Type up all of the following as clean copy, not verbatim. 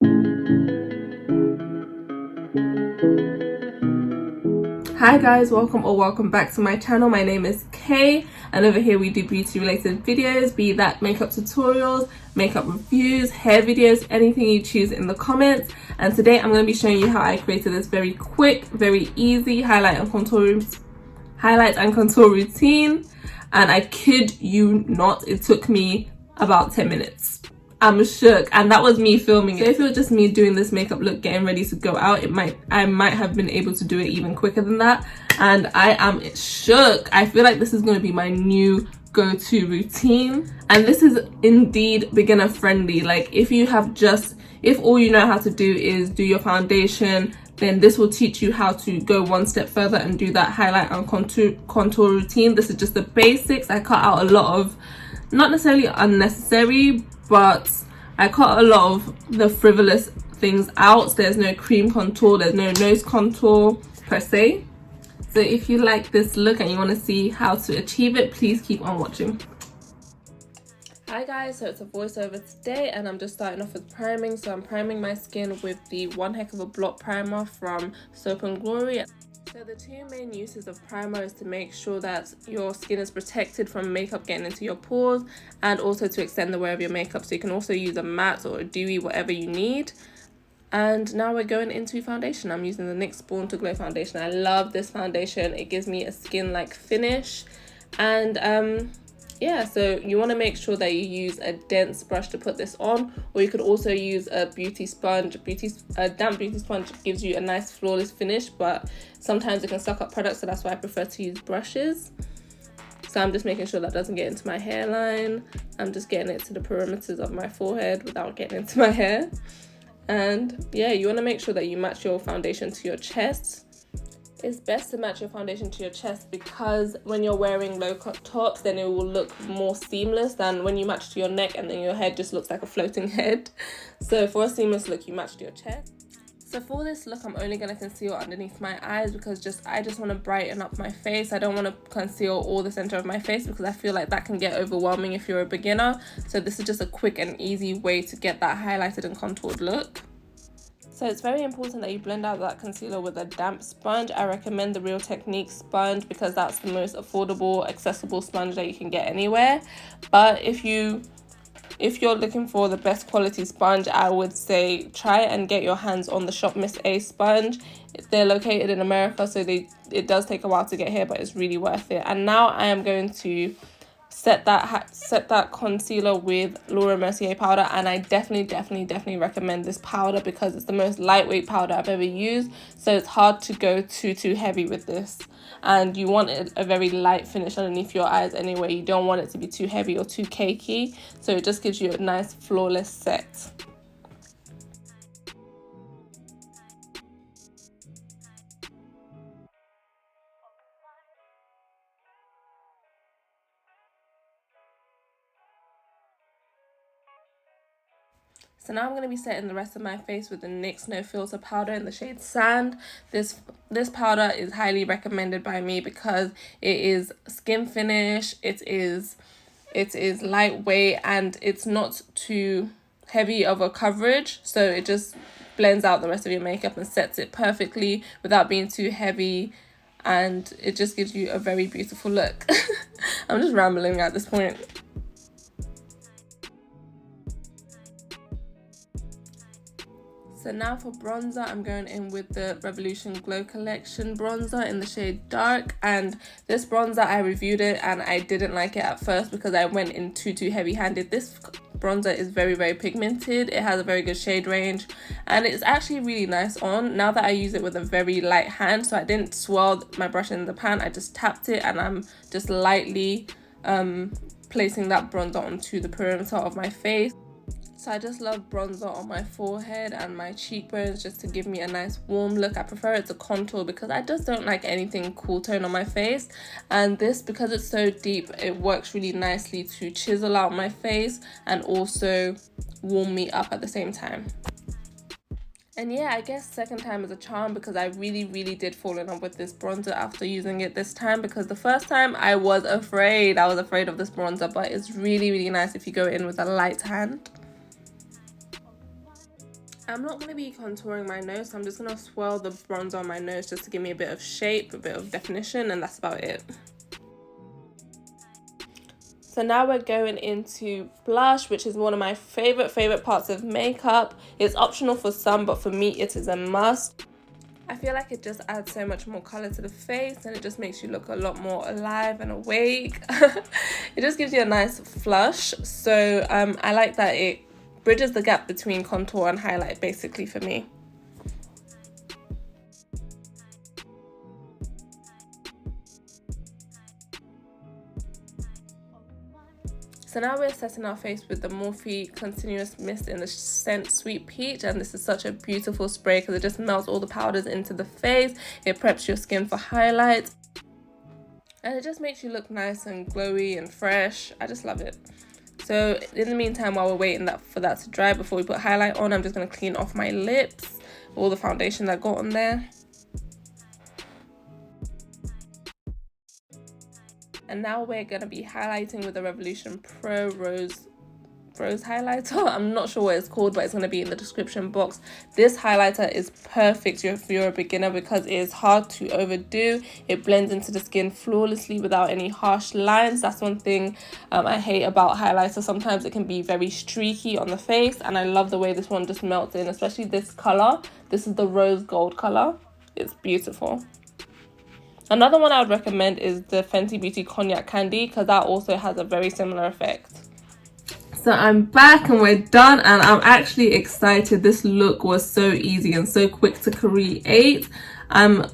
Hi guys, welcome back to my channel. My name is Kay, and over here we do beauty related videos, be that makeup tutorials, makeup reviews, hair videos, anything you choose in the comments. And today I'm going to be showing you how I created this very quick, very easy highlight and contour routine. And I kid you not, it took me about 10 minutes. I'm shook, and that was me filming it. So if it was just me doing this makeup look, getting ready to go out, I might have been able to do it even quicker than that. And I am shook. I feel like this is going to be my new go-to routine, and this is indeed beginner friendly. Like if all you know how to do is do your foundation, then this will teach you how to go one step further and do that highlight and contour routine. This is just the basics. I cut out a lot of, not necessarily unnecessary, but I cut a lot of the frivolous things out. So there's no cream contour, there's no nose contour per se. So if you like this look and you want to see how to achieve it, please keep on watching. Hi guys, so it's a voiceover today, and I'm just starting off with priming. So I'm priming my skin with the One Heck of a Blot primer from Soap and Glory. So the two main uses of primer is to make sure that your skin is protected from makeup getting into your pores, and also to extend the wear of your makeup. So you can also use a matte or a dewy, whatever you need. And now we're going into foundation. I'm using the NYX Born to Glow foundation. I love this foundation. It gives me a skin-like finish. And yeah, so you want to make sure that you use a dense brush to put this on, or you could also use a beauty sponge. A damp beauty sponge gives you a nice flawless finish, but sometimes it can suck up products, so that's why I prefer to use brushes. So I'm just making sure that doesn't get into my hairline. I'm just getting it to the perimeters of my forehead without getting into my hair. And yeah, you want to make sure that you match your foundation to your chest. It's best to match your foundation to your chest because when you're wearing low-cut tops, then it will look more seamless than when you match to your neck and then your head just looks like a floating head. So for a seamless look, you match to your chest. So for this look, I'm only going to conceal underneath my eyes because I just want to brighten up my face. I don't want to conceal all the center of my face because I feel like that can get overwhelming if you're a beginner. So this is just a quick and easy way to get that highlighted and contoured look. So it's very important that you blend out that concealer with a damp sponge. I recommend the Real Technique sponge because that's the most affordable, accessible sponge that you can get anywhere. But if you're looking for the best quality sponge, I would say try and get your hands on the Shop Miss A sponge. They're located in America, so it does take a while to get here, but it's really worth it. And now I am going to set that concealer with Laura Mercier powder, and I definitely recommend this powder because it's the most lightweight powder I've ever used. So it's hard to go too heavy with this, and you want a very light finish underneath your eyes anyway. You don't want it to be too heavy or too cakey, so it just gives you a nice flawless set. So now I'm going to be setting the rest of my face with the NYX No Filter powder in the shade Sand. This powder is highly recommended by me because it is skin finish, it is lightweight, and it's not too heavy of a coverage. So it just blends out the rest of your makeup and sets it perfectly without being too heavy. And it just gives you a very beautiful look. I'm just rambling at this point. So now for bronzer, I'm going in with the Revolution Glow Collection bronzer in the shade Dark. And this bronzer, I reviewed it and I didn't like it at first because I went in too heavy-handed. This bronzer is very pigmented. It has a very good shade range and it's actually really nice on. Now that I use it with a very light hand, so I didn't swirl my brush in the pan, I just tapped it and I'm just lightly placing that bronzer onto the perimeter of my face. So I just love bronzer on my forehead and my cheekbones just to give me a nice warm look. I prefer it to contour because I just don't like anything cool tone on my face. And this, because it's so deep, it works really nicely to chisel out my face and also warm me up at the same time. And yeah, I guess second time is a charm because I really did fall in love with this bronzer after using it this time, because the first time I was afraid of this bronzer, but it's really nice if you go in with a light hand. I'm not going to be contouring my nose, so I'm just going to swirl the bronzer on my nose just to give me a bit of shape, a bit of definition, and that's about it. So now we're going into blush, which is one of my favorite parts of makeup. It's optional for some, but for me it is a must. I feel like it just adds so much more color to the face, and it just makes you look a lot more alive and awake. It just gives you a nice flush. So I like that it bridges the gap between contour and highlight basically for me. So now we're setting our face with the Morphe Continuous Mist in the scent Sweet Peach, and this is such a beautiful spray because it just melts all the powders into the face. It preps your skin for highlights, and it just makes you look nice and glowy and fresh. I just love it. So in the meantime, while we're waiting for that to dry before we put highlight on, I'm just going to clean off my lips, all the foundation that got on there. And now we're going to be highlighting with the Revolution Pro Rose highlighter. I'm not sure what it's called, but it's going to be in the description box. This highlighter is perfect if you're a beginner because it is hard to overdo. It blends into the skin flawlessly without any harsh lines. That's one thing I hate about highlighter. Sometimes it can be very streaky on the face, and I love the way this one just melts in, especially this color. This is the rose gold color. It's beautiful. Another one I would recommend is the Fenty Beauty Cognac Candy because that also has a very similar effect. So I'm back and we're done, and I'm actually excited. This look was so easy and so quick to create. I'm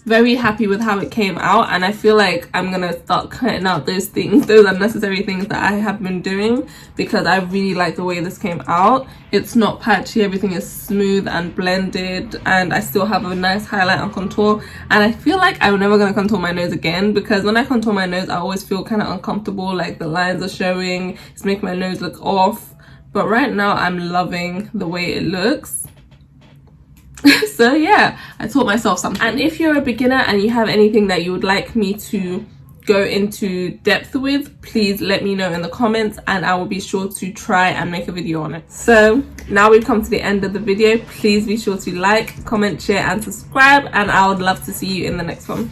very happy with how it came out, and I feel like I'm gonna start cutting out those unnecessary things that I have been doing because I really like the way this came out. It's not patchy, everything is smooth and blended, and I still have a nice highlight and contour. And I feel like I'm never gonna contour my nose again because when I contour my nose I always feel kind of uncomfortable, like the lines are showing, it's making my nose look off. But right now I'm loving the way it looks. So yeah, I taught myself something. And if you're a beginner and you have anything that you would like me to go into depth with, please let me know in the comments and I will be sure to try and make a video on it. So now we've come to the end of the video. Please be sure to like, comment, share and subscribe, and I would love to see you in the next one.